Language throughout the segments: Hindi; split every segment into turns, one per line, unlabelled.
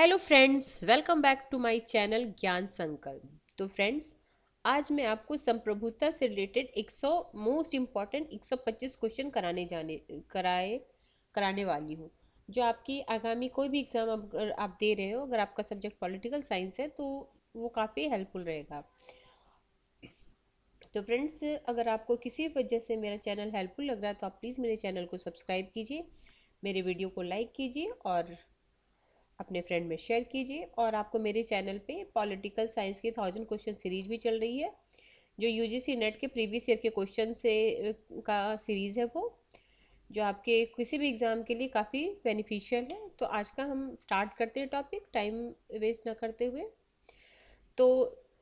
Hello friends, welcome back to my channel Gyan Sankalp. तो फ्रेंड्स, आज मैं आपको संप्रभुता से रिलेटेड 100 मोस्ट इम्पॉर्टेंट 125 क्वेश्चन कराने वाली हूँ, जो आपकी आगामी कोई भी एग्जाम अगर आप दे रहे हो, अगर आपका सब्जेक्ट पॉलिटिकल साइंस है तो वो काफ़ी हेल्पफुल रहेगा। तो फ्रेंड्स, अगर आपको किसी वजह से मेरा चैनल हेल्पफुल लग रहा है तो आप प्लीज़ मेरे चैनल को सब्सक्राइब कीजिए, मेरे वीडियो को लाइक कीजिए और अपने फ्रेंड में शेयर कीजिए। और आपको मेरे चैनल पे पॉलिटिकल साइंस की 1000 क्वेश्चन सीरीज भी चल रही है, जो यूजीसी नेट के प्रीवियस ईयर के क्वेश्चन से का सीरीज़ है, वो जो आपके किसी भी एग्ज़ाम के लिए काफ़ी बेनिफिशियल है। तो आज का हम स्टार्ट करते हैं टॉपिक, टाइम वेस्ट ना करते हुए। तो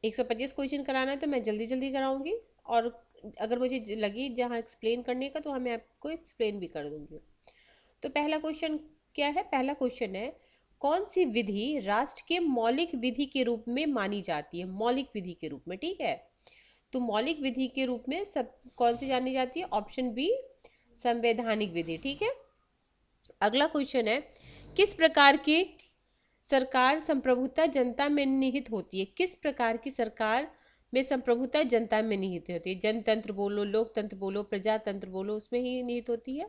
125 क्वेश्चन कराना है तो मैं जल्दी जल्दी कराऊंगी, और अगर मुझे लगी जहाँ एक्सप्लेन करने का तो मैं आपको एक्सप्लेन भी कर दूंगी। तो पहला क्वेश्चन क्या है? पहला क्वेश्चन है, कौन सी विधि राष्ट्र के मौलिक विधि के रूप में मानी जाती है? मौलिक विधि के रूप में, ठीक है। तो मौलिक विधि के रूप में सब कौन सी जानी जाती है? ऑप्शन बी, संवैधानिक विधि, ठीक है। अगला क्वेश्चन है, किस प्रकार की सरकार संप्रभुता जनता में निहित होती है? किस प्रकार की सरकार में संप्रभुता जनता में निहित होती है? जनतंत्र बोलो, लोकतंत्र बोलो, प्रजातंत्र बोलो, उसमें ही निहित होती है,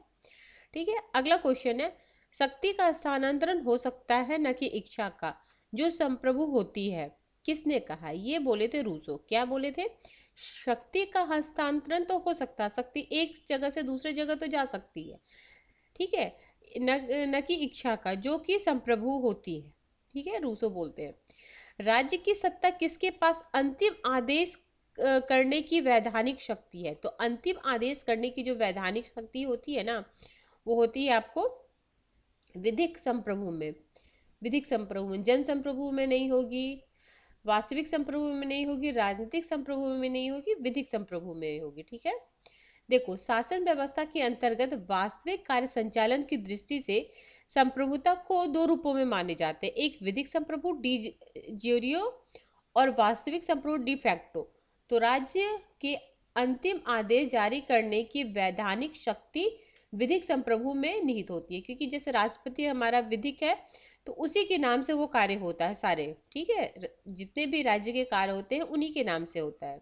ठीक है। अगला क्वेश्चन है, शक्ति का स्थानांतरण हो सकता है न कि इच्छा का, जो संप्रभु होती है। किसने कहा? ये बोले थे रूसो। क्या बोले थे? शक्ति का हस्तांतरण तो हो सकता है, शक्ति एक जगह से दूसरे जगह तो जा सकती है, ठीक है, न कि इच्छा का, जो कि संप्रभु होती है, ठीक है, रूसो बोलते हैं। राज्य की सत्ता किसके पास अंतिम आदेश करने की वैधानिक शक्ति है? तो अंतिम आदेश करने की जो वैधानिक शक्ति होती है ना, वो होती है आपको विधिक संप्रभु में। विधिक संप्रभु में, जन संप्रभु में नहीं होगी, वास्तविक संप्रभु में नहीं होगी, राजनीतिक संप्रभु में नहीं होगी, विधिक संप्रभु में होगी, ठीक है। देखो, शासन व्यवस्था के अंतर्गत वास्तविक कार्य संचालन की दृष्टि से संप्रभुता को दो रूपों में माने जाते हैं, एक विधिक संप्रभु डी ज्यूरियो और वास्तविक संप्रभु डी फैक्टो। तो राज्य के अंतिम आदेश जारी करने की वैधानिक शक्ति विधिक संप्रभु में निहित होती है, क्योंकि जैसे राष्ट्रपति हमारा विधिक है तो उसी के नाम से वो कार्य होता है सारे, ठीक है, जितने भी राज्य के कार्य होते हैं उन्हीं के नाम से होता है।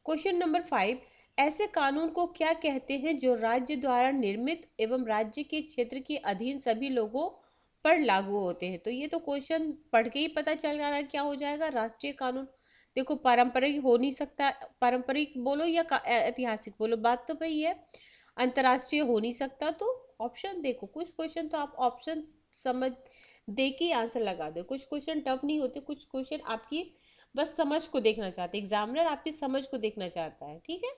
क्वेश्चन नंबर 5, ऐसे कानून को क्या कहते हैं जो राज्य द्वारा निर्मित एवं राज्य के क्षेत्र के अधीन सभी लोगों पर लागू होते हैं? तो ये तो क्वेश्चन पढ़ के ही पता चल रहा है क्या हो जाएगा। राष्ट्रीय कानून, देखो पारंपरिक हो नहीं सकता, पारंपरिक बोलो या ऐतिहासिक बोलो, बात तो वही है। अंतर्राष्ट्रीय हो नहीं सकता, तो ऑप्शन देखो, कुछ क्वेश्चन तो आप ऑप्शन समझ दे के आंसर लगा दो। कुछ क्वेश्चन टफ नहीं होते, कुछ क्वेश्चन आपकी बस समझ को देखना चाहते, एग्जामिनर आपकी समझ को देखना चाहता है, ठीक है।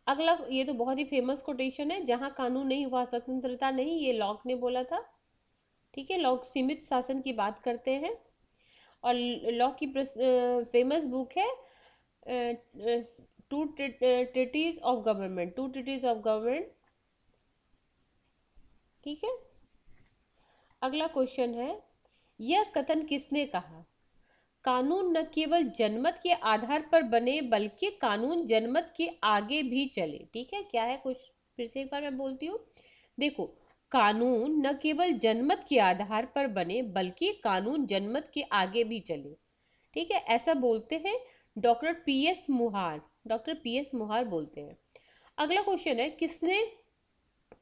अगला, ये तो बहुत ही फेमस कोटेशन है, जहां कानून नहीं वहां स्वतंत्रता नहीं, ये लॉक ने बोला था, ठीक है। लॉक सीमित शासन की बात करते हैं, और लॉक की फेमस बुक है two treatises of government, two treatises of government, ठीक है। अगला क्वेश्चन है, यह कथन किसने कहा? कानून न केवल जनमत के आधार पर बने बल्कि कानून जनमत के आगे भी चले, ठीक है। क्या है कुछ, फिर से एक बार मैं बोलती हूँ, देखो, कानून न केवल जनमत के आधार पर बने बल्कि कानून जनमत के आगे भी चले, ठीक है, ऐसा बोलते हैं डॉक्टर पीएस मुहार। डॉक्टर पीएस मुहार बोलते हैं। अगला क्वेश्चन है,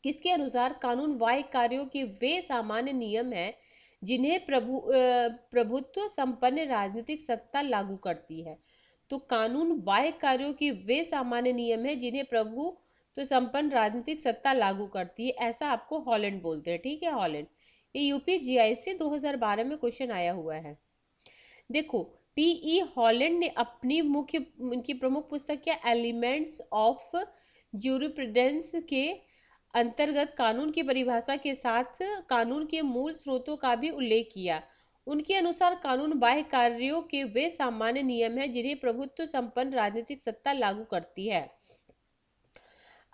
किसके अनुसार कानून बाह्य कार्यों के वे सामान्य नियम हैं जिन्हें प्रभुत्व संपन्न राजनीतिक सत्ता लागू करती है? तो कानून बाह्य कार्यों के वे सामान्य नियम हैं जिन्हें प्रभुत्व संपन्न राजनीतिक सत्ता लागू करती है, ऐसा आपको हॉलैंड बोलते हैं, ठीक है, हॉलैंड। ये यूपी जीआईसी 2012 में क्वेश्चन आया हुआ है। देखो, टीई हॉलैंड ने अपनी उनकी प्रमुख पुस्तक क्या, एलिमेंट्स ऑफ ज्यूरिप्रूडेंस के अंतर्गत कानून की परिभाषा के साथ कानून के मूल स्रोतों का भी उल्लेख किया। उनके अनुसार कानून बाह्य कार्यों के वे सामान्य नियम हैं जिन्हें प्रभुत्व संपन्न राजनीतिक सत्ता लागू करती है।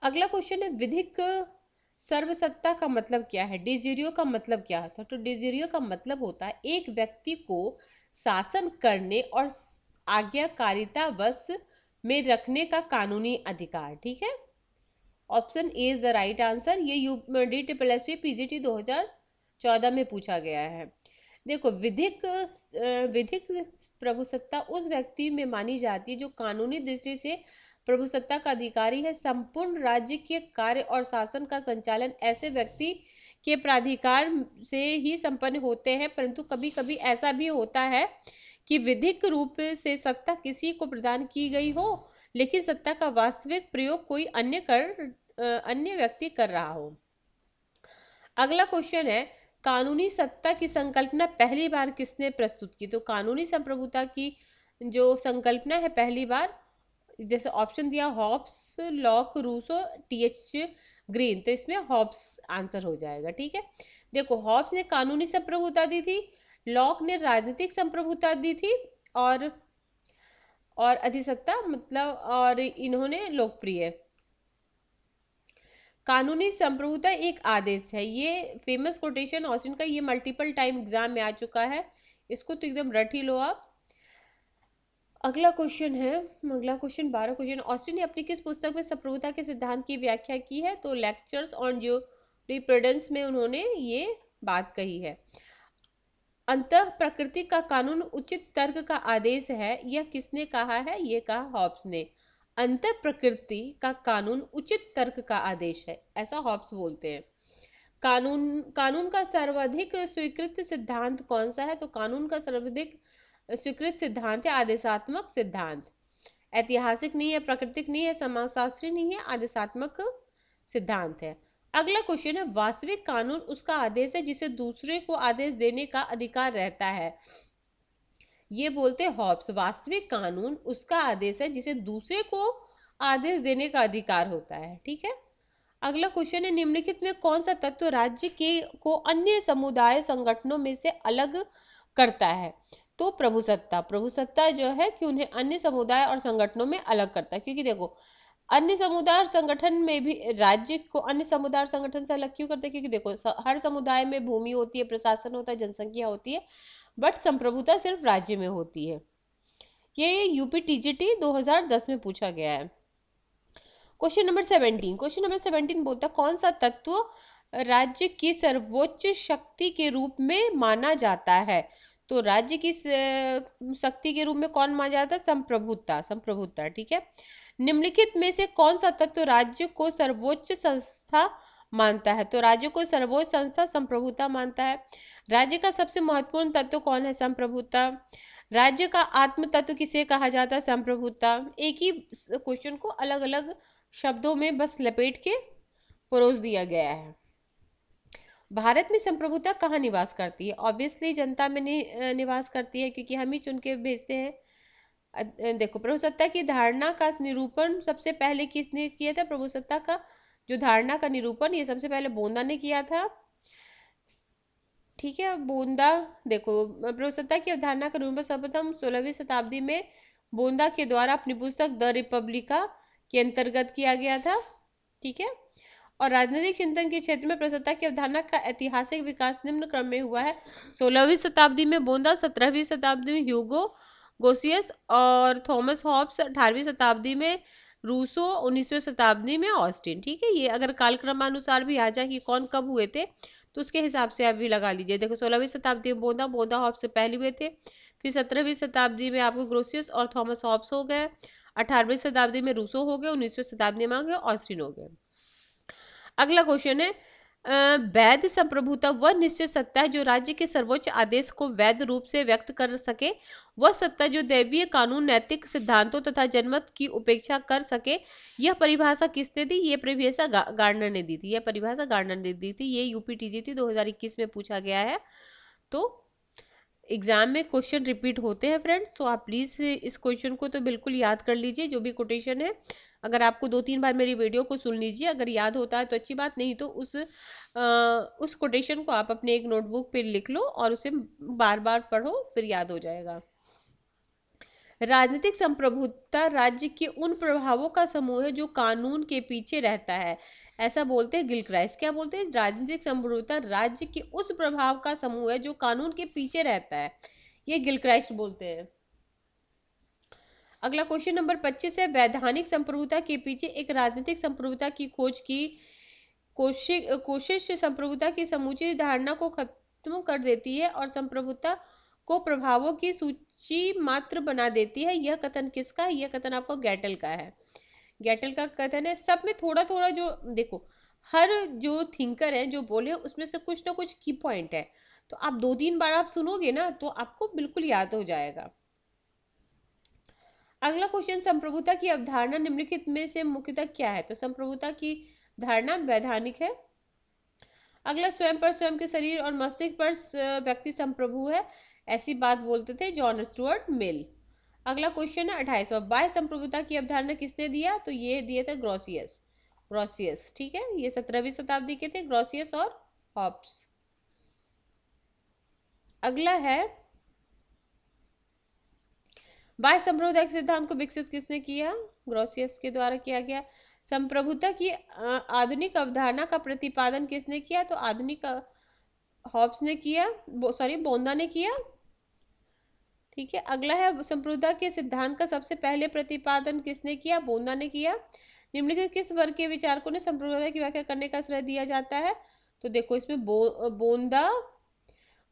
अगला क्वेश्चन है, विधिक सर्वसत्ता का मतलब क्या है? डिज्यूरियो का मतलब क्या होता है? तो डिज्यूरियो का मतलब होता है एक व्यक्ति को शासन करने और आज्ञाकारिता वश में रखने का कानूनी अधिकार, ठीक है। Option A is the right answer. ये D triple S P PGT 2000 14 में पूछा गया है। देखो, विधिक प्रभुसत्ता उस व्यक्ति में मानी जाती है जो कानूनी दृष्टि से प्रभुसत्ता का अधिकारी है। संपूर्ण राज्य के कार्य और शासन का संचालन ऐसे व्यक्ति के प्राधिकार से ही संपन्न होते हैं, परंतु कभी कभी ऐसा भी होता है कि विधिक रूप से सत्ता किसी को प्रदान की गई हो, लेकिन सत्ता का वास्तविक प्रयोग कोई अन्य व्यक्ति कर रहा हो। अगला क्वेश्चन है, कानूनी सत्ता की संकल्पना पहली बार किसने प्रस्तुत की? तो कानूनी संप्रभुता की जो संकल्पना है पहली बार, जैसे ऑप्शन दिया Hobbes, Locke, Rousseau, TH Green, तो इसमें हॉब्स आंसर हो जाएगा। ठीक है, देखो हॉब्स ने कानूनी संप्रभुता दी थी, लॉक ने राजनीतिक संप्रभुता दी थी, और अधिसत्ता मतलब, और इन्होंने लोकप्रिय। कानूनी संप्रभुता एक आदेश है, ये फेमस कोटेशन ऑस्टिन का, ये मल्टीपल टाइम एग्जाम में आ चुका है, इसको तो एकदम रट ही लो आप। अगला क्वेश्चन 12 क्वेश्चन, ऑस्टिन ने अपनी किस पुस्तक में संप्रभुता के सिद्धांत की व्याख्या की है? तो लेक्चर्स ऑन ज्यूरिस्प्रूडेंस में उन्होंने ये बात कही है। अंतः प्रकृति का कानून उचित तर्क का आदेश है, यह किसने कहा है? ये कहा हॉब्स ने। अंतः प्रकृति का कानून उचित तर्क का आदेश है, ऐसा हॉब्स बोलते हैं। कानून का सर्वाधिक स्वीकृत सिद्धांत कौन सा है? तो कानून का सर्वाधिक स्वीकृत सिद्धांत है आदेशात्मक सिद्धांत। ऐतिहासिक नहीं है, प्राकृतिक नहीं है, समाजशास्त्री नहीं है, आदेशात्मक सिद्धांत है। अगला क्वेश्चन है, वास्तविक कानून उसका आदेश है जिसे दूसरे को आदेश देने का अधिकार रहता है। ये बोलते हॉब्स, वास्तविक कानून उसका आदेश है जिसे दूसरे को आदेश देने का अधिकार होता है। ठीक है, अगला क्वेश्चन है, निम्नलिखित में कौन सा तत्व राज्य के को अन्य समुदाय संगठनों में से अलग करता है? तो प्रभुसत्ता जो है कि उन्हें अन्य समुदाय और संगठनों में अलग करता है, क्योंकि देखो अन्य समुदाय और संगठन में भी राज्य को अन्य समुदाय और संगठन से अलग क्यों करते हैं? क्योंकि देखो हर समुदाय में भूमि होती है, प्रशासन होता है, जनसंख्या होती है, बट संप्रभुता सिर्फ राज्य में होती है। ये यूपी टीजीटी 2010 में पूछा गया है। क्वेश्चन नंबर 17 बोलता कौन सा तत्व राज्य की सर्वोच्च शक्ति के रूप में माना जाता है? तो राज्य की शक्ति के रूप में कौन माना जाता है? संप्रभुता। ठीक है, निम्नलिखित में से कौन सा तत्व राज्य को सर्वोच्च संस्था मानता है? तो राज्य को सर्वोच्च संस्था संप्रभुता मानता है। राज्य का सबसे महत्वपूर्ण तत्व कौन है? संप्रभुता। राज्य का आत्म तत्व किसे कहा जाता है? संप्रभुता। एक ही क्वेश्चन को अलग अलग शब्दों में बस लपेट के परोस दिया गया है। भारत में संप्रभुता कहाँ निवास करती है? ऑब्वियसली जनता में निवास करती है, क्योंकि हम ही चुन के भेजते हैं। देखो, प्रभुसत्ता की धारणा का निरूपण सबसे पहले किसने किया था? प्रभुसत्ता का जो धारणा का निरूपण ये सबसे पहले बोंदा ने किया था। ठीक है, बोंदा, देखो प्रभुसत्ता की अवधारणा का निरूपण सर्वप्रथम 16वीं शताब्दी में बोंदा के द्वारा अपनी पुस्तक द रिपब्लिका के अंतर्गत किया गया था। ठीक है, और राजनीतिक चिंतन के क्षेत्र में प्रभुसत्ता की अवधारणा का ऐतिहासिक विकास निम्न क्रम में हुआ है। 16वीं शताब्दी में बोंदा, 17वीं शताब्दी में ह्यूगो गोसियस और थॉमस हॉब्स, 18वीं शताब्दी में रूसो, 19वीं शताब्दी में ऑस्टिन। ठीक है, ये अगर कालक्रमानुसार भी आ जाए कि कौन कब हुए थे तो उसके हिसाब से आप भी लगा लीजिए। देखो 16वीं शताब्दी में बोंदा हॉब्स से पहले हुए थे, फिर 17वीं शताब्दी में आपको ग्रोसियस और थॉमस हॉब्स हो गए, 18वीं शताब्दी में रूसो हो गए, 19वीं शताब्दी में आ गए ऑस्टिन हो गए। अगला क्वेश्चन है, वैध संप्रभुता वह निश्चित सत्ता है जो राज्य के सर्वोच्च आदेश को वैध रूप से व्यक्त कर सके। वह सत्ता जो दैवीय कानून, नैतिक सिद्धांतों तथा जनमत की उपेक्षा कर सके। यह परिभाषा किसने दी? ये परिभाषा गार्डनर ने दी थी। ये यूपी टीजीटी 2021 में पूछा गया है। तो एग्जाम में क्वेश्चन रिपीट होते हैं फ्रेंड्स, तो आप प्लीज इस क्वेश्चन को तो बिल्कुल याद कर लीजिए, जो भी कोटेशन है। अगर आपको 2-3 बार मेरी वीडियो को सुन लीजिए, अगर याद होता है तो अच्छी बात, नहीं तो उस कोटेशन को आप अपने एक नोटबुक पे लिख लो और उसे बार बार पढ़ो, फिर याद हो जाएगा। राजनीतिक संप्रभुता राज्य के उन प्रभावों का समूह है जो कानून के पीछे रहता है, ऐसा बोलते हैं गिलक्राइस्ट। क्या बोलते हैं? राजनीतिक संप्रभुता राज्य के उस प्रभाव का समूह है जो कानून के पीछे रहता है, ये गिलक्राइस्ट बोलते हैं। अगला क्वेश्चन नंबर 25 है, वैधानिक संप्रभुता के पीछे एक राजनीतिक संप्रभुता की खोज की कोशिश संप्रभुता की समूची धारणा को खत्म कर देती है और संप्रभुता को प्रभावों की सूची मात्र बना देती है। यह कथन किसका है? यह कथन आपको गैटल का है। गैटल का कथन है। सब में थोड़ा थोड़ा जो देखो, हर जो थिंकर है जो बोले उसमें से कुछ ना कुछ की पॉइंट है, तो आप 2-3 बार आप सुनोगे ना तो आपको बिल्कुल याद हो जाएगा। अगला क्वेश्चन, संप्रभुता की अवधारणा निम्नलिखित में से मुख्यतः क्या है? तो संप्रभुता की धारणा वैधानिक है। अगला, स्वयं पर, स्वयं के शरीर और मस्तिष्क पर व्यक्ति संप्रभु है, ऐसी बात बोलते थे जॉन स्टुअर्ट मिल। अगला क्वेश्चन है 28वां, बाह्य संप्रभुता की अवधारणा किसने दिया? तो ये दिए थे ग्रोसियस। ग्रोसियस, ठीक है, ये 17वीं शताब्दी के थे, ग्रोसियस और हॉब्स। अगला है, बाह्य संप्रभुता के सिद्धांत को विकसित किसने किया? ग्रोसियस के द्वारा किया गया। संप्रभुता की आधुनिक अवधारणा का प्रतिपादन किसने किया? तो आधुनिक हॉब्स ने किया, सॉरी बोंदा ने किया, ठीक है। अगला है, संप्रभुता के सिद्धांत का सबसे पहले प्रतिपादन किसने किया? बोंदा ने किया। निम्नलिखित किस वर्ग के विचारकों ने संप्रभुता की व्याख्या करने का श्रेय दिया जाता है? तो देखो इसमें बोंदा,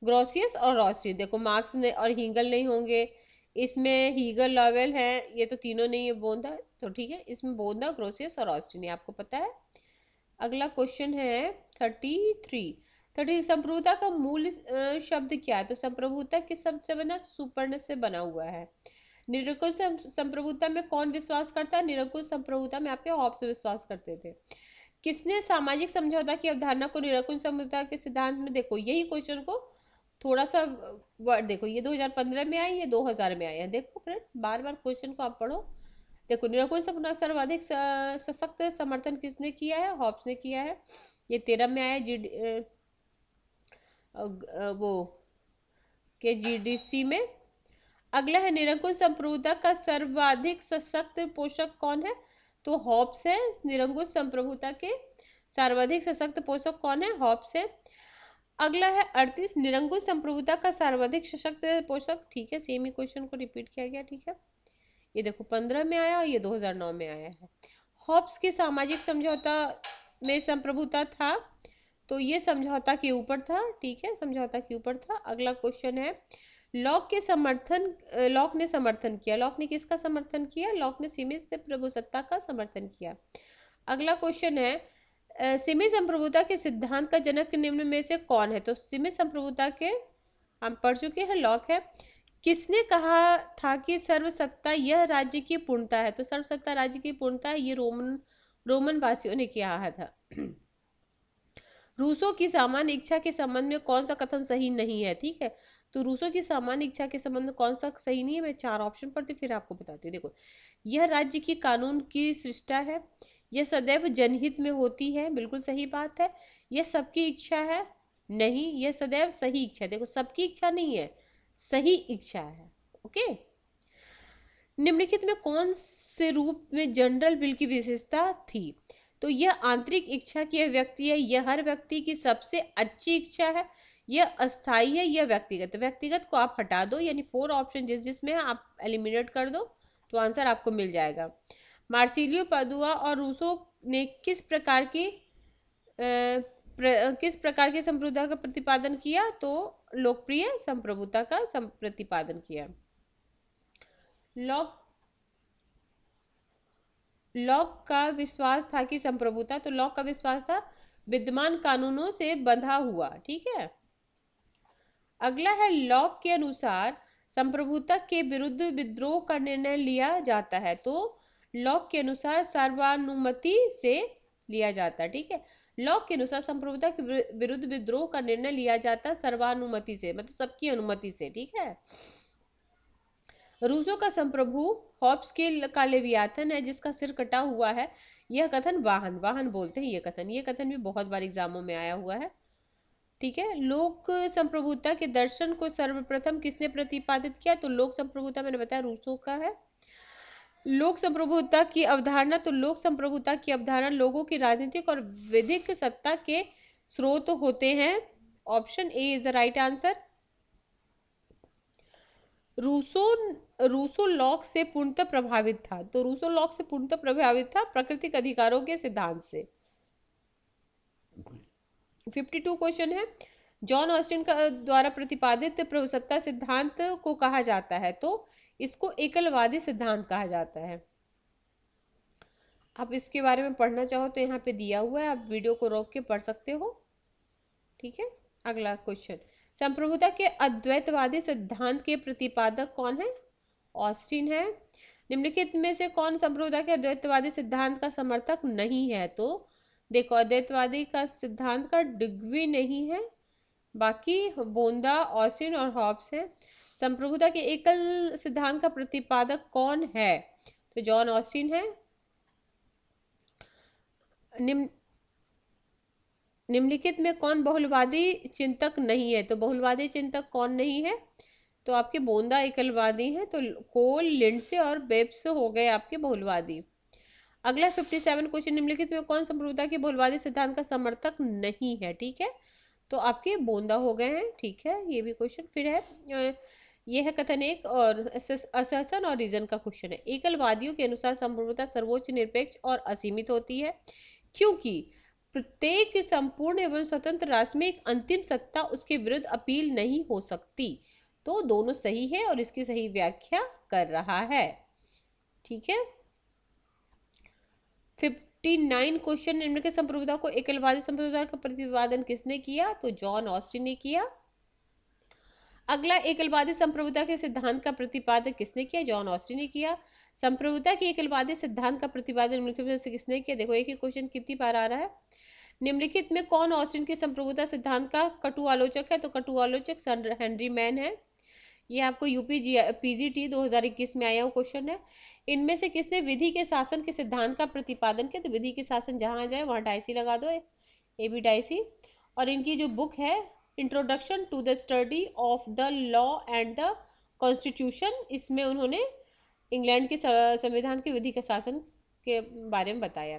ग्रोसियस और रॉस्टी। देखो मार्क्स ने और हीगल नहीं होंगे इसमें, हीगल लॉवेल है, ये तो तीनों नहीं है, बोंदा, तो ठीक है, इसमें बोंदा, ग्रोसियस और रॉस्टी नहीं, आपको पता है। अगला क्वेश्चन है 33। संप्रभुता का मूल शब्द क्या है? तो संप्रभुता किस शब्द से बना? सुपर्ण से बना हुआ है। निरंकुश संप्रभुता में कौन विश्वास करता है? निरंकुश संप्रभुता में आपके हॉब्स विश्वास करते थे। किसने सामाजिक समझौता की अवधारणा को निरंकुश संप्रभुता के सिद्धांत में, देखो यही क्वेश्चन को थोड़ा सा वर्ड देखो, ये 2015 में आई, ये 2000 में आया। देखो फ्रेंड्स, बार बार क्वेश्चन को आप पढ़ो। देखो, निरंकुश संप्रभुता सर्वाधिक सशक्त समर्थन किसने किया है? हॉब्स ने किया है, ये 13 में आया, वो के जीडीसी में। अगला है, निरंकुश संप्रभुता का सर्वाधिक सशक्त पोषक कौन है? तो हॉब्स है। निरंकुश संप्रभुता के सर्वाधिक सशक्त पोषक कौन है? हॉब्स है। अगला है 38, निरंकुश संप्रभुता का सर्वाधिक सशक्त पोषक, ठीक है, सेम ही क्वेश्चन को रिपीट किया गया, ठीक है। ये देखो 15 में आया और ये 2009 में आया है। हॉब्स के सामाजिक समझौता में संप्रभुता था, तो ये समझौता के ऊपर था, ठीक है, समझौता के ऊपर था। अगला क्वेश्चन है, लॉक ने समर्थन किया। लॉक ने किसका समर्थन किया? लॉक ने सीमित प्रभुसत्ता का समर्थन किया। अगला क्वेश्चन है, सीमित संप्रभुता के सिद्धांत का जनक निम्न में से कौन है? तो सीमित संप्रभुता के हम पढ़ चुके हैं, लॉक है। किसने कहा था कि सर्वसत्ता यह राज्य की पूर्णता है? तो सर्वसत्ता राज्य की पूर्णता है, ये रोमन वासियों ने किया था। रूसों की सामान्य इच्छा के संबंध में कौन सा कथन सही नहीं है? ठीक है, तो रूसों की सामान्य इच्छा के संबंध में कौन सा सही नहीं है? मैं 4 ऑप्शन पढ़ती फिर आपको बताती हूँ। देखो, यह राज्य की कानून की सृष्टा है, यह सदैव जनहित में होती है, बिल्कुल सही बात है। यह सबकी इच्छा है, नहीं, यह सदैव सही इच्छा है। देखो, सबकी इच्छा नहीं है, सही इच्छा है, ओके। निम्नलिखित में कौन से रूप में जनरल विल की विशेषता थी? तो यह आंतरिक इच्छा की व्यक्ति है, यह हर व्यक्ति की सबसे अच्छी इच्छा है, यह अस्थाई है, यह व्यक्तिगत। व्यक्तिगत को आप हटा दो, यानी 4 ऑप्शन जिसमें आप एलिमिनेट कर दो तो आंसर आपको मिल जाएगा। मार्सिलियो, पादुआ और रूसो ने किस प्रकार की संप्रभुता का प्रतिपादन किया? तो लोकप्रिय संप्रभुता का प्रतिपादन किया। लॉक का विश्वास था कि संप्रभुता, तो लॉक का विश्वास था विद्यमान कानूनों से बंधा हुआ, ठीक है। अगला है, लॉक के अनुसार संप्रभुता के विरुद्ध विद्रोह का निर्णय लिया जाता है, तो लॉक के अनुसार सर्वानुमति से लिया जाता है, ठीक है। लॉक के अनुसार संप्रभुता के विरुद्ध विद्रोह का निर्णय लिया जाता है सर्वानुमति से, मतलब सबकी अनुमति से, ठीक है। रूसो का संप्रभु हॉब्स का लेवियाथन है जिसका सिर कटा हुआ है, यह कथन वाहन बोलते हैं, ये कथन भी बहुत बार एग्जामों में आया हुआ है, ठीक है। लोक संप्रभुता के दर्शन को सर्वप्रथम किसने प्रतिपादित किया? तो लोक संप्रभुता मैंने बताया रूसो का है। लोक संप्रभुता की अवधारणा, तो लोक संप्रभुता की अवधारणा लोगों की राजनीतिक और विधिक सत्ता के स्रोत होते हैं। Option A is the right answer. Rousseau Locke से पूर्णतः प्रभावित था, तो रूसो लॉक से पूर्णतः प्रभावित था प्राकृतिक अधिकारों के सिद्धांत से। 52 क्वेश्चन है, जॉन ऑस्टिन का द्वारा प्रतिपादित प्रभुसत्ता सिद्धांत को कहा जाता है? तो इसको एकलवादी सिद्धांत कहा जाता है। आप इसके बारे में पढ़ना चाहो तो यहाँ पे दिया हुआ है, आप वीडियो को रोक के पढ़ सकते हो। ठीक है, अगला क्वेश्चन, संप्रभुता के अद्वैतवादी सिद्धांत के प्रतिपादक कौन है? ऑस्टिन है। निम्नलिखित में से कौन संप्रभुता के अद्वैतवादी सिद्धांत का समर्थक नहीं है? तो देखो, अद्वैतवादी का सिद्धांत का डिग्वी नहीं है, बाकी बोंदा, ऑस्टिन और हॉब्स है। संप्रभुता के एकल सिद्धांत का प्रतिपादक कौन है? तो जॉन ऑस्टिन है। निम्नलिखित में कौन बहुलवादी चिंतक नहीं है? तो बहुलवादी चिंतक कौन नहीं है? तो आपके बोंदा एकलवादी हैं, तो कोल, लिंडसे और बेब्स हो गए आपके बहुलवादी। अगला 57 क्वेश्चन, निम्नलिखित में कौन संप्रभुता के बहुलवादी सिद्धांत का समर्थक नहीं है? ठीक है, तो आपके बोंदा हो गए हैं। ठीक है, ये भी क्वेश्चन फिर है, ये है कथन एक और असर्सन और रीजन का क्वेश्चन है। एकलवादियों के अनुसार संप्रभुता सर्वोच्च, निरपेक्ष और असीमित होती है, क्योंकि प्रत्येक संपूर्ण एवं स्वतंत्र राष्ट्र में एक अंतिम सत्ता उसके विरुद्ध अपील नहीं हो सकती। तो दोनों सही है और इसकी सही व्याख्या कर रहा है। ठीक है, 59 क्वेश्चन, निम्न के संप्रभुता को एकलवादी संप्रभुता का प्रतिपादन किसने किया? तो जॉन ऑस्टिन ने किया। अगला, एकलवादी संप्रभुता के सिद्धांत का प्रतिपादन किसने किया? जॉन ऑस्टिन ने किया। संप्रभुता के एकलवादी सिद्धांत का प्रतिपादन निम्नलिखित में से किसने किया? देखो, एक ही क्वेश्चन कितनी बार आ रहा है। निम्नलिखित में कौन ऑस्टिन के संप्रभुता सिद्धांत का कटु आलोचक है? तो कटु आलोचक सर हेनरी मैन है। ये आपको यूपी पीजीटी 2021 में आया हुआ क्वेश्चन है। इनमें से किसने विधि के शासन के सिद्धांत का प्रतिपादन किया? तो विधि के शासन जहां आ जाए वहां डायसी लगा दो, ए बी डायसी। और इनकी जो बुक है, introduction to the study of the law and the constitution, इसमें उन्होंने इंग्लैंड के संविधान के विधि के शासन के बारे में बताया।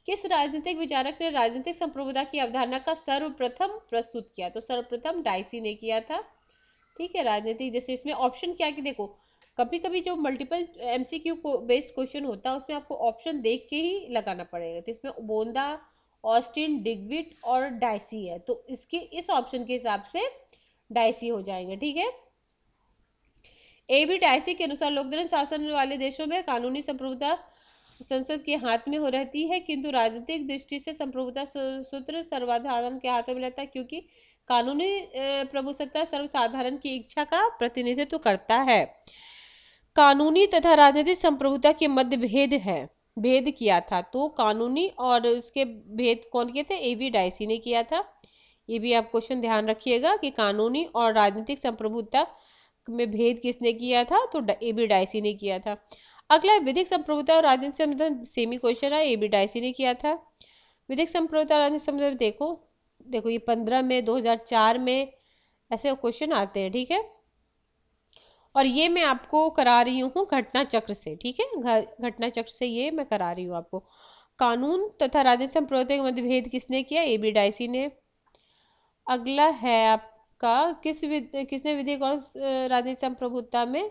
किस राजनीतिक विचारक ने राजनीतिक संप्रभुता की अवधारणा का सर्वप्रथम प्रस्तुत किया? तो सर्वप्रथम डायसी ने किया था। ठीक है, राजनीतिक, जैसे इसमें ऑप्शन क्या कि देखो, कभी कभी जो मल्टीपल एमसीक्यू बेस्ड क्वेश्चन होता है उसमें आपको ऑप्शन देख के ही लगाना पड़ेगा। तो इसमें बोंदा, ऑस्टिन, डिग्विट और डायसी है, तो इसके इस ऑप्शन के हिसाब से डायसी हो जाएंगे। ठीक है, ए बी डायसी के अनुसार लोकतंत्र शासन वाले देशों में कानूनी संप्रभुता संसद के हाथ में हो रहती है, किंतु राजनीतिक दृष्टि से संप्रभुता सूत्र सर्वसाधारण के हाथों में रहता है, क्योंकि कानूनी प्रभुसत्ता सर्वसाधारण की इच्छा का प्रतिनिधित्व करता है। कानूनी तथा राजनीतिक संप्रभुता के मध्य भेद किया था। तो कानूनी और इसके भेद कौन किए थे? ए बी डायसी ने किया था। ये भी आप क्वेश्चन ध्यान रखिएगा कि कानूनी और राजनीतिक संप्रभुता में भेद किसने किया था? तो ए बी डायसी ने किया था। अगला, विधिक संप्रभुता और राजनीतिक संप्रभुता, सेमी क्वेश्चन है, ए बी डायसी ने किया था। विधिक संप्रभुता और राजनीतिक संप्रभुता देखो ये 15 में, 2004 में ऐसे क्वेश्चन आते हैं। ठीक है, और ये मैं आपको करा रही हूँ घटना चक्र से। ठीक है, घटना चक्र से ये मैं करा रही हूँ आपको। कानून तथा राजनीतिक संप्रभुता के मध्य भेद किसने किया? ए बी डायसी ने। अगला है आपका, किसने विधिक और राजनीतिक संप्रभुता में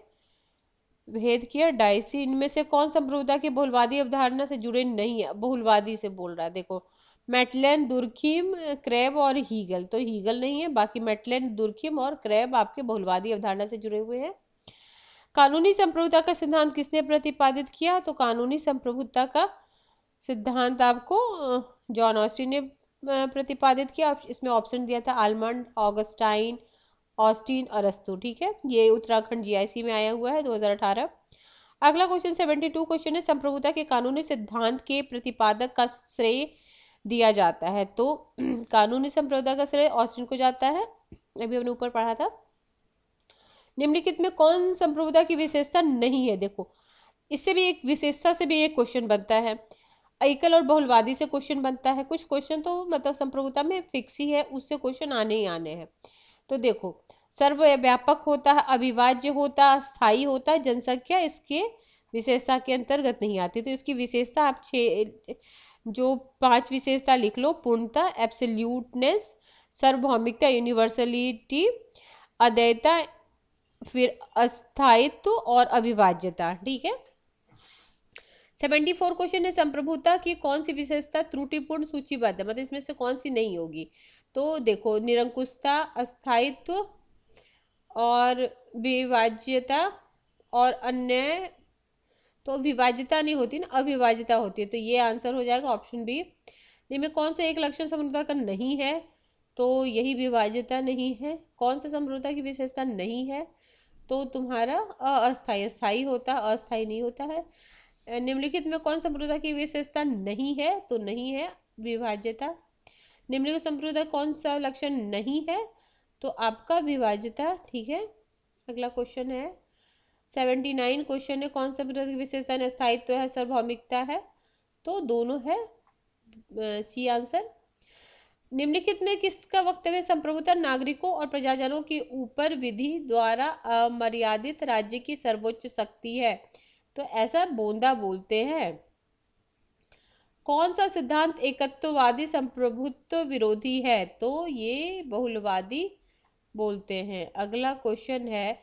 भेद किया? डायसी। इनमें से कौन संप्रभुता की बहुलवादी अवधारणा से जुड़े नहीं है? बहुलवादी से बोल रहा है, देखो, मैटलेन, दुर्खिम, क्रेब और हीगल। तो हीगल नहीं है, बाकी मैटलेन, दुर्खिम और क्रेब आपके बहुलवादी अवधारणा से जुड़े हुए हैं। कानूनी संप्रभुता का सिद्धांत किसने प्रतिपादित किया? तो कानूनी संप्रभुता का सिद्धांत आपको जॉन ऑस्टिन ने प्रतिपादित किया। इसमें ऑप्शन दिया था आलमंड, ऑगस्टाइन, ऑस्टिन, अरस्तु। ठीक है, ये उत्तराखंड जीआईसी में आया हुआ है 2018। अगला क्वेश्चन 72 क्वेश्चन है, संप्रभुता के कानूनी सिद्धांत के प्रतिपादक का श्रेय दिया जाता है? तो कानूनी संप्रभुता का श्रेय ऑस्टिन को जाता है, अभी हमने ऊपर पढ़ा था। निम्नलिखित में कौन संप्रभुता की विशेषता नहीं है? देखो, इससे भी एक विशेषता से भी एक क्वेश्चन बनता है, एकल और बहुलवादी से क्वेश्चन बनता है। कुछ क्वेश्चन तो मतलब संप्रभुता में फिक्स ही है, उससे क्वेश्चन आने ही आने हैं। तो देखो, सर्वव्यापक होता है, अविभाज्य होता, स्थायी होता है, जनसंख्या इसके विशेषता के अंतर्गत नहीं आती। तो इसकी विशेषता आप 5 विशेषता लिख लो। पूर्णता, एब्सोल्यूटनेस, सार्वभौमिकता, यूनिवर्सलिटी, अद्वैता, फिर अस्थायित्व और अविभाज्यता। ठीक है, 74 क्वेश्चन है, संप्रभुता की कौन सी विशेषता त्रुटिपूर्ण सूचीबद्ध है? मतलब इसमें से कौन सी नहीं होगी? तो देखो निरंकुशता, अस्थायित्व और विभाज्यता और अन्य, तो विभाज्यता नहीं होती ना, अविभाज्यता होती है, तो ये आंसर हो जाएगा ऑप्शन बी। इनमें कौन सा एक लक्षण संप्रभुता का नहीं है, तो यही विभाज्यता नहीं है। कौन सा संप्रभुता की विशेषता नहीं है, तो तुम्हारा अस्थायी, स्थायी होता है, अस्थायी नहीं होता है। निम्नलिखित में कौन संप्रभुता की विशेषता नहीं है, तो नहीं है विभाज्यता। निम्नलिखित संप्रभुता कौन सा लक्षण नहीं है, तो आपका विभाज्यता। ठीक है, अगला क्वेश्चन है 79 क्वेश्चन है, कौन सा की विशेषता है, स्थायित्व है, सार्वभौमिकता है, तो दोनों है सी आंसर। निम्नलिखित में किसका वक्तव्य संप्रभुता नागरिकों और प्रजाजनों के ऊपर विधि द्वारा अमर्यादित राज्य की सर्वोच्च शक्ति है, तो ऐसा बोंदा बोलते हैं। कौन सा सिद्धांत एकत्ववादी संप्रभुत्व विरोधी है, तो ये बहुलवादी बोलते हैं। अगला क्वेश्चन है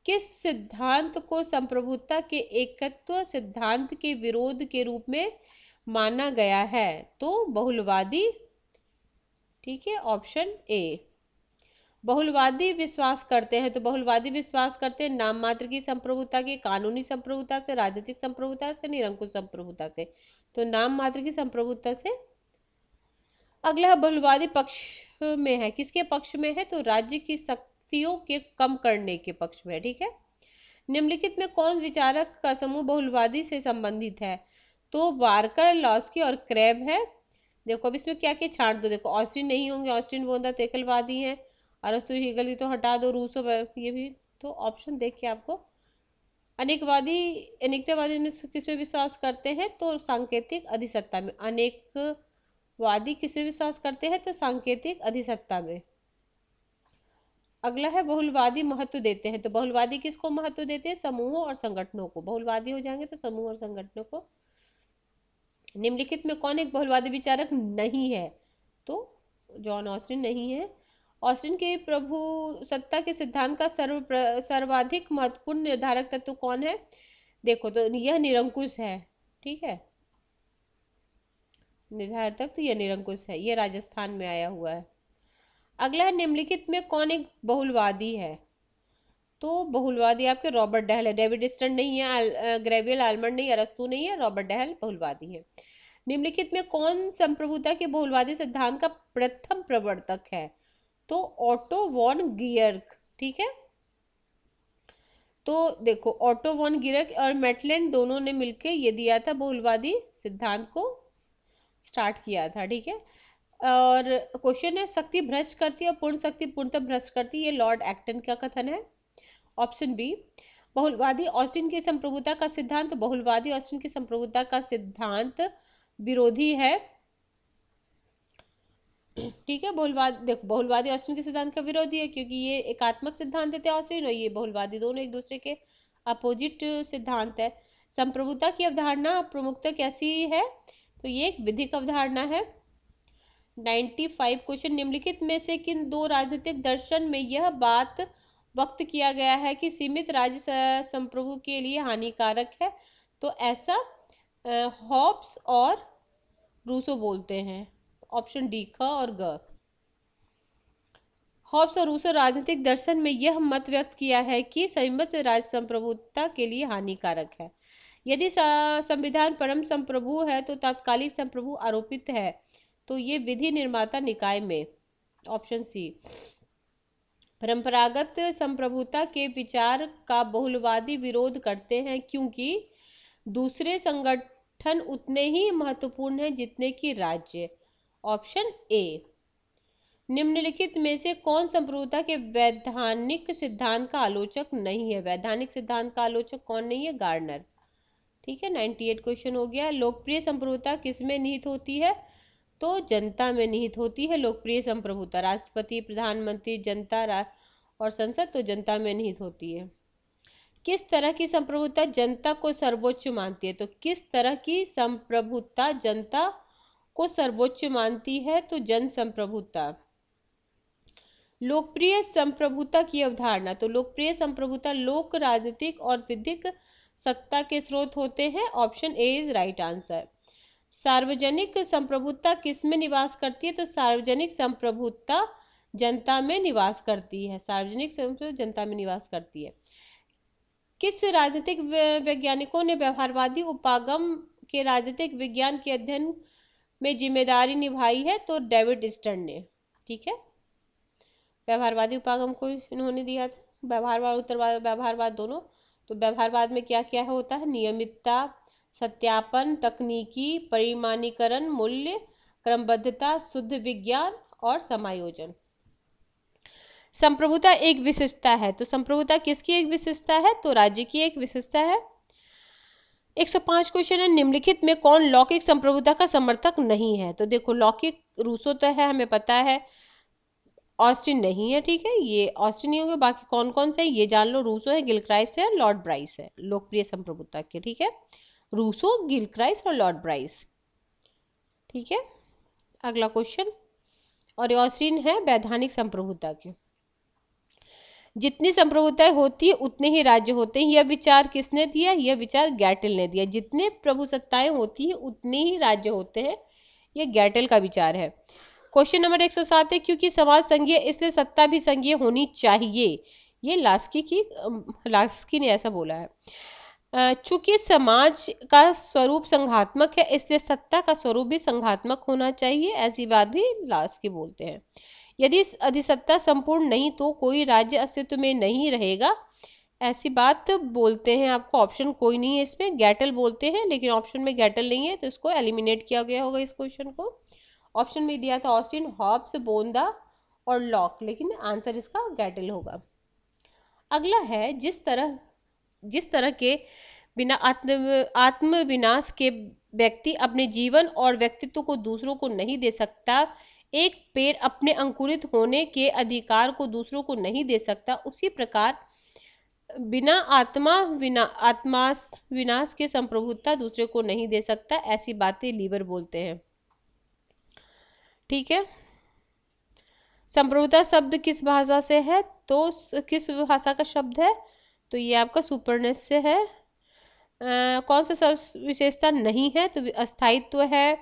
किस सिद्धांत को संप्रभुता के एकत्व सिद्धांत के विरोध के रूप में माना गया है, तो बहुलवादी। ठीक है, ऑप्शन ए। बहुलवादी विश्वास करते हैं, तो बहुलवादी विश्वास करते हैं नाम मात्र की संप्रभुता के, कानूनी संप्रभुता से, राजनीतिक संप्रभुता से, निरंकुश संप्रभुता से, तो नाम मात्र की संप्रभुता से। अगला बहुलवादी पक्ष में है, किसके पक्ष में है, तो राज्य की शक्तियों के कम करने के पक्ष में। ठीक है, निम्नलिखित में कौन विचारक का समूह बहुलवादी से संबंधित है, तो वार्कर, लॉस्की और क्रैब है। देखो अब इसमें क्या क्या छांट दो, देखो ऑस्टिन नहीं होंगे, ऑस्टिन बोंदा तो एकलवादी है, अरस्तु हीगल की तो हटा दो, रूसो ये भी, तो ऑप्शन देख के आपको अनेकवादी, अनेकतावादी में किस में विश्वास करते हैं, तो सांकेतिक अधिसत्ता में। अनेकवादी किस में विश्वास करते हैं, तो सांकेतिक अधिसत्ता में। अगला है बहुलवादी महत्व देते हैं, तो बहुलवादी किसको महत्व देते हैं, समूहों और संगठनों को, बहुलवादी हो जाएंगे तो समूह और संगठनों को। निम्नलिखित में कौन एक बहुलवादी विचारक नहीं है, तो जॉन ऑस्टिन नहीं है। ऑस्टिन के प्रभु सत्ता के सिद्धांत का सर्वाधिक महत्वपूर्ण निर्धारक तत्व कौन है, देखो तो यह निरंकुश है। ठीक है, निर्धारक तत्व यह निरंकुश है, यह राजस्थान में आया हुआ है। अगला है निम्नलिखित में कौन एक बहुलवादी है, तो बहुलवादी आपके रॉबर्ट डहल है, डेविड स्टर्न नहीं है, ग्रेवियल आलमंड नहीं, अरस्तु नहीं है, रॉबर्ट डहल बहुलवादी है। निम्नलिखित में कौन संप्रभुता के बहुलवादी सिद्धांत का प्रथम प्रवर्तक है, तो ऑटो वॉन गियर्क। ठीक है, तो देखो ऑटो वॉन गियर्क और मैटलैंड दोनों ने मिलकर ये दिया था, बहुलवादी सिद्धांत को स्टार्ट किया था। ठीक है, और क्वेश्चन है शक्ति भ्रष्ट करती है और पूर्ण शक्ति पूर्णतः भ्रष्ट करती है, ये लॉर्ड एक्टन का कथन है, ऑप्शन बी। बहुलवादी ऑस्टिन की संप्रभुता का सिद्धांत, बहुलवादी ऑस्टिन की संप्रभुता का सिद्धांत विरोधी है। ठीक है, देखो बहुलवादी ऑस्टिन के सिद्धांत का विरोधी है क्योंकि ये एकात्मक सिद्धांत देते हैं ऑस्टिन, और ये बहुलवादी, दोनों एक दूसरे के अपोजिट सिद्धांत है। संप्रभुता की अवधारणा प्रमुखता कैसी है, तो ये एक विधिक अवधारणा है। 95 क्वेश्चन निम्नलिखित में से किन दो राजनीतिक दर्शन में यह बात व्यक्त किया गया है कि सीमित राज्य संप्रभु के लिए हानिकारक है, तो ऐसा हॉब्स और रूसो बोलते हैं, ऑप्शन डी ख और ग। हॉब्स और रूसो राजनीतिक दर्शन में यह मत व्यक्त किया है कि सीमित राज्य संप्रभुता के लिए हानिकारक है। यदि संविधान परम संप्रभु है तो तात्कालिक संप्रभु आरोपित है, तो ये विधि निर्माता निकाय में, ऑप्शन सी। परंपरागत संप्रभुता के विचार का बहुलवादी विरोध करते हैं क्योंकि दूसरे संगठन उतने ही महत्वपूर्ण हैं जितने कि राज्य, ऑप्शन ए। निम्नलिखित में से कौन संप्रभुता के वैधानिक सिद्धांत का आलोचक नहीं है, वैधानिक सिद्धांत का आलोचक कौन नहीं है, गार्नर। ठीक है, 98 क्वेश्चन हो गया। लोकप्रिय संप्रभुता किसमें निहित होती है, तो जनता में निहित होती है लोकप्रिय संप्रभुता, राष्ट्रपति, प्रधानमंत्री, जनता और संसद, तो जनता में निहित होती है। किस तरह की संप्रभुता जनता को सर्वोच्च मानती है, तो किस तरह की संप्रभुता जनता को सर्वोच्च मानती है, तो जन संप्रभुता। लोकप्रिय संप्रभुता की अवधारणा, तो लोकप्रिय संप्रभुता लोक, राजनीतिक और विधिक सत्ता के स्रोत होते हैं, option A is right answer. सार्वजनिक संप्रभुता किस में निवास करती है? तो सार्वजनिक संप्रभुता जनता में निवास करती है। सार्वजनिक संप्रभुता जनता में निवास करती है। किस राजनीतिक वैज्ञानिकों ने व्यवहारवादी उपागम के राजनीतिक विज्ञान के अध्ययन में जिम्मेदारी निभाई है? तो डेविड स्टर्न ने। ठीक है, व्यवहारवादी उपागम को इन्होंने दिया था, व्यवहारवाद उत्तरवाद व्यवहारवाद दोनों। तो व्यवहारवाद में क्या क्या होता है? नियमितता, सत्यापन, तकनीकी, परिमाणीकरण, मूल्य, क्रमबद्धता, शुद्ध विज्ञान और समायोजन। संप्रभुता एक विशेषता है, तो संप्रभुता किसकी एक विशेषता है? तो राज्य की एक विशेषता है। 105 क्वेश्चन है, निम्नलिखित में कौन लौकिक संप्रभुता का समर्थक नहीं है? तो देखो, लौकिक रूसो तो है, हमें पता है, ऑस्टिन नहीं है। ठीक है, ये ऑस्टिन नहीं होंगे, बाकी कौन कौन से है ये जान लो। रूसो है, गिलक्राइस्ट है, लॉर्ड ब्राइस है लोकप्रिय संप्रभुता के। ठीक है, रूसो, गिलक्राइस्ट और लॉर्ड ब्राइस। ठीक है, अगला क्वेश्चन, और ऑस्टिन है वैधानिक संप्रभुता के। जितनी संप्रभुताएं होती है उतने ही राज्य होते हैं। यह विचार किसने दिया? यह विचार गैटल ने दिया। जितने प्रभुसत्ताएं होती हैं उतने ही राज्य होते हैं, यह गैटल का विचार है। क्वेश्चन नंबर 107 है, क्योंकि समाज संघीय इसलिए सत्ता भी संघीय होनी चाहिए। ये लास्की ने ऐसा बोला है। चूंकि समाज का स्वरूप संघात्मक है इसलिए सत्ता का स्वरूप भी संघात्मक होना चाहिए, ऐसी बात भी लास्की बोलते हैं। यदि अधिसत्ता संपूर्ण नहीं तो कोई राज्य अस्तित्व में नहीं रहेगा, ऐसी बात बोलते हैं। आपको ऑप्शन कोई नहीं है इसमें, गैटल बोलते हैं, लेकिन ऑप्शन में गैटल नहीं है तो इसको एलिमिनेट किया गया होगा इस क्वेश्चन को। ऑप्शन में दिया था ऑस्टिन, हॉब्स, बोंदा और लॉक, लेकिन आंसर इसका गैटल होगा। अगला है, जिस तरह के बिना आत्म विनाश के व्यक्ति अपने जीवन और व्यक्तित्व को दूसरों को नहीं दे सकता, एक पेड़ अपने अंकुरित होने के अधिकार को दूसरों को नहीं दे सकता, उसी प्रकार बिना आत्मा विनाश के संप्रभुता दूसरे को नहीं दे सकता। ऐसी बातें लीवर बोलते हैं। ठीक है, संप्रभुता शब्द किस भाषा से है? तो किस भाषा का शब्द है? तो ये आपका सुपरनेस से है। कौन सा विशेषता नहीं है? तो अस्थायित्व है,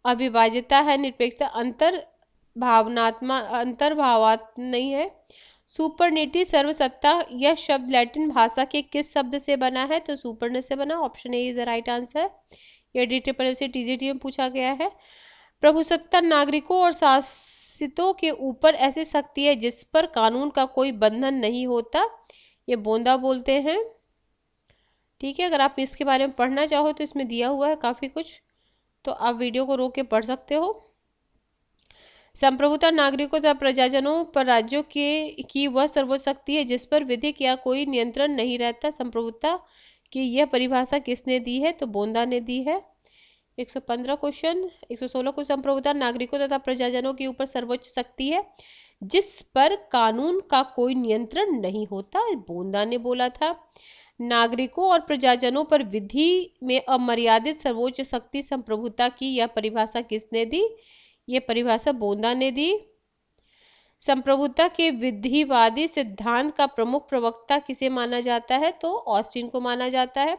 अविभाज्यता है, निरपेक्षता, अंतर्भावात्मक नहीं है। सुपरनेटी, सर्वसत्ता, यह शब्द लैटिन भाषा के किस शब्द से बना है? तो सुपरनेस से बना। Option A is the right answer. यह DTPL से TGT में पूछा गया है। प्रभुसत्ता नागरिकों और शासितों के ऊपर ऐसी शक्ति है जिस पर कानून का कोई बंधन नहीं होता, ये बोंदा बोलते हैं। ठीक है, अगर आप इसके बारे में पढ़ना चाहो तो इसमें दिया हुआ है काफ़ी कुछ, तो आप वीडियो को रोक के पढ़ सकते हो। संप्रभुता नागरिकों तथा प्रजाजनों पर राज्यों की वह सर्वोच्च शक्ति है जिस पर विधिक या कोई नियंत्रण नहीं रहता। संप्रभुता की यह परिभाषा किसने दी है? तो बोंदा ने दी है। 115 क्वेश्चन। 116 को, संप्रभुता नागरिकों तथा प्रजाजनों के ऊपर सर्वोच्च शक्ति है जिस पर कानून का कोई नियंत्रण नहीं होता, बोंदा ने बोला था। नागरिकों और प्रजाजनों पर विधि में अमर्यादित सर्वोच्च शक्ति संप्रभुता की यह परिभाषा किसने दी? ये परिभाषा बोंदा ने दी। संप्रभुता के विधिवादी सिद्धांत का प्रमुख प्रवक्ता किसे माना जाता है? तो ऑस्टिन को माना जाता है।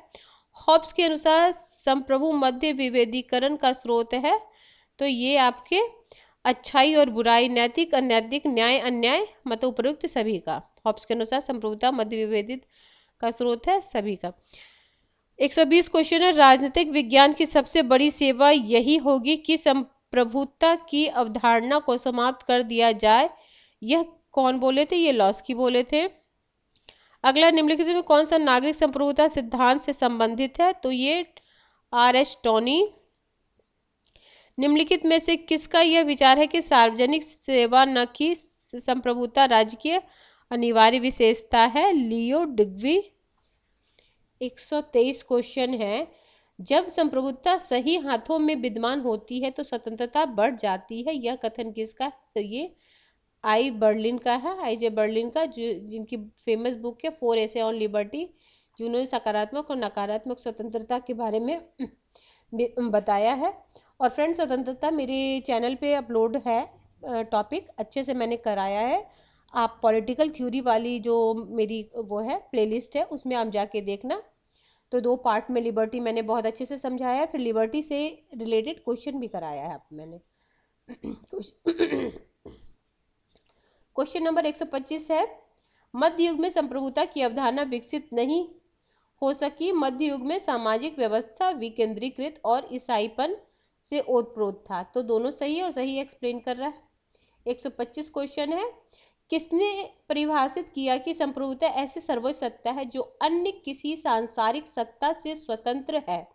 हॉब्स के अनुसार संप्रभु मध्य विभेदीकरण का स्रोत है, तो ये आपके अच्छाई और बुराई, नैतिक अनैतिक, न्याय अन्याय, मत उपयुक्त सभी का। हॉब्स के अनुसार संप्रभुता मध्य विभेदित का स्रोत है सभी का। 120 क्वेश्चन है, राजनीतिक विज्ञान की सबसे बड़ी सेवा यही होगी कि संप्रभुता की अवधारणा को समाप्त कर दिया जाए। यह कौन बोले थे? ये लॉस्की बोले थे। अगला, निम्नलिखित में कौन सा नागरिक संप्रभुता सिद्धांत से संबंधित है? तो ये R.H. टोनी। निम्नलिखित में से किसका यह विचार है कि सार्वजनिक सेवा न कि संप्रभुता राज्य की अनिवार्य विशेषता है? लियो डिग्वी। 123 क्वेश्चन है, जब संप्रभुता सही हाथों में विद्यमान होती है तो स्वतंत्रता बढ़ जाती है, यह कथन किसका है? तो ये I. बर्लिन का है, I.J. बर्लिन का, जिनकी फेमस बुक है 4 Essays ऑन लिबर्टी, जिन्होंने सकारात्मक और नकारात्मक स्वतंत्रता के बारे में बताया है। और फ्रेंड्स, स्वतंत्रता मेरे चैनल पे अपलोड है, टॉपिक अच्छे से मैंने कराया है। आप पॉलिटिकल थ्योरी वाली जो मेरी वो है प्लेलिस्ट है उसमें आप जाके देखना, तो 2 पार्ट में लिबर्टी मैंने बहुत अच्छे से समझाया है, फिर लिबर्टी से रिलेटेड क्वेश्चन भी कराया है मैंने। क्वेश्चन नंबर 125 है, मध्य युग में संप्रभुता की अवधारणा विकसित नहीं हो सकी। मध्य युग में सामाजिक व्यवस्था विकेंद्रीकृत और ईसाईपन से ओतप्रोत था। तो दोनों सही और सही एक्सप्लेन कर रहा है। 125 क्वेश्चन है, किसने परिभाषित किया कि संप्रभुता ऐसी सर्वोच्च सत्ता है जो अन्य किसी सांसारिक सत्ता से स्वतंत्र है?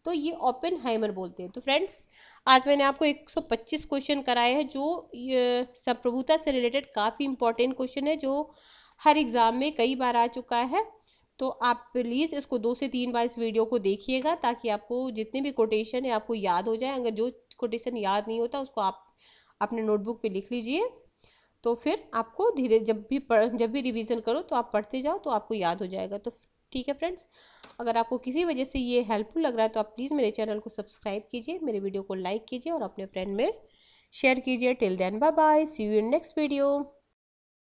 तो ये ओपेनहाइमर बोलते हैं। तो फ्रेंड्स, आज मैंने आपको 125 क्वेश्चन कराए हैं जो संप्रभुता से रिलेटेड काफ़ी इंपॉर्टेंट क्वेश्चन है, जो हर एग्जाम में कई बार आ चुका है। तो आप प्लीज़ इसको 2 से 3 बार इस वीडियो को देखिएगा, ताकि आपको जितने भी कोटेशन है आपको याद हो जाए। अगर जो कोटेशन याद नहीं होता उसको आप अपने नोटबुक पे लिख लीजिए, तो फिर आपको धीरे जब भी रिवीजन करो तो आप पढ़ते जाओ तो आपको याद हो जाएगा। तो ठीक है फ्रेंड्स, अगर आपको किसी वजह से ये हेल्पफुल लग रहा है तो आप प्लीज़ मेरे चैनल को सब्सक्राइब कीजिए, मेरे वीडियो को लाइक कीजिए और अपने फ्रेंड में शेयर कीजिए। Till then bye bye, see you in next video.